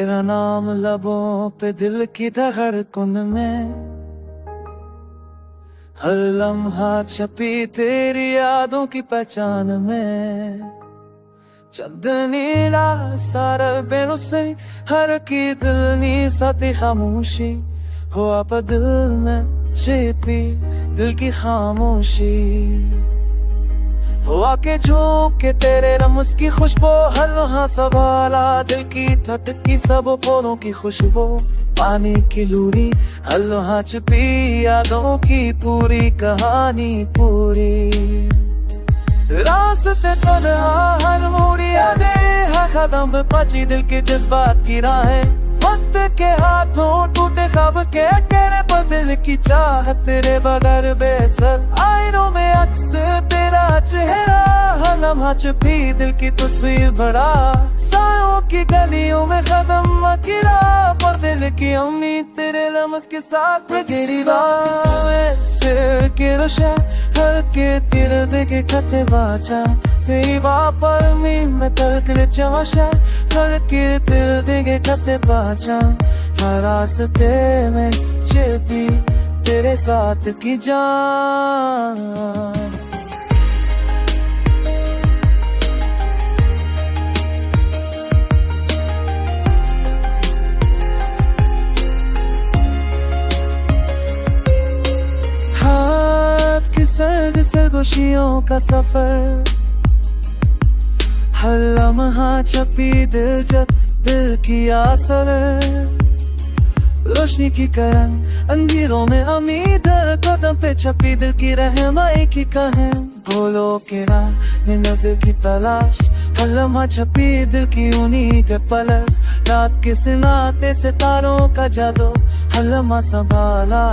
तेरा नाम लबों पे दिल की धड़कन में, हर लम्हा छपी तेरी यादों की पहचान में। चंदनी सारा बेरुसनी हर की दिल नी सती खामोशी, हो आप दिल में छिपी दिल की खामोशी। हुआ के झोंक के तेरे रमस की खुशबू, हल्का सवाला दिल की ठटकी सब फूलों की खुशबू। पानी की लूरी हल्का छुपी यादों की पूरी कहानी पूरी। रास्ते तन्हा हर मोड़ी यादें, हर कदम पे पची दिल के जज्बात की राहें। वक्त के हाथों टूटे ख्वाब के तेरे पर दिल की चाह, तेरे बगैर बेसर आईनों में अक्स तेरा चेहरा। हर लम्हा छुपी दिल की तस्वीर भरा, सायों की गलियों में कदम अकेला। पर दिल की उम्मीद तेरे लम्स के साथ में तेरी बात सिर के रोशे हर के तेरे देखे खते बाचा। तेरी पर मैं तड़क चमशा हर के दिल देखे खते बाचा। हर रास्ते में छिपी तेरे साथ की जान। सर्द सरगोशियों का सफर, हर लम्हा छपी दिल जब दिल की आसर। रोशनी की करन अंधेरों में उम्मीद, कदम पे छपी दिल की रहनुमाई की कहें। बोलो के राह में नजर की तलाश, हर लम्हा छपी दिल की उन्हीं के पलस। रात के सिनाते सितारों का जादू, हर लम्हा संभाला।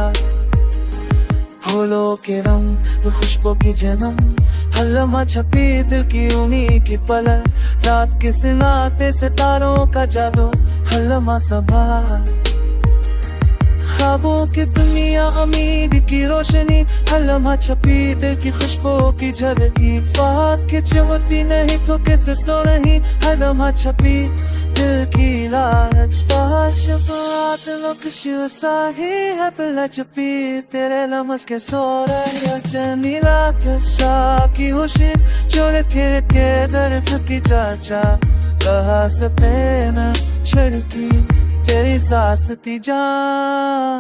फूलों के रंग तो खुशबू की जन्म, हर लम्हा छपी दिल की उन्हीं की पलक। रात के सिनाते सितारों का जादू, हर लम्हा संभाल। ख्वाबों की दुनिया उम्मीद की रोशनी, हर लम्हा छपी दिल की खुशबू की झलकी। फाक के चमकती नहीं तो कैसे सो नहीं, हर लम्हा छपी दिल की लाज। शफात लुक्श साही है पिला छपी तेरे लम्स के सो रहे। चनीला कशा की खुशी छोड़ फिर के दर्द की चर्चा। कहा से प्रेम छिड़की तेरी साथ थी जान।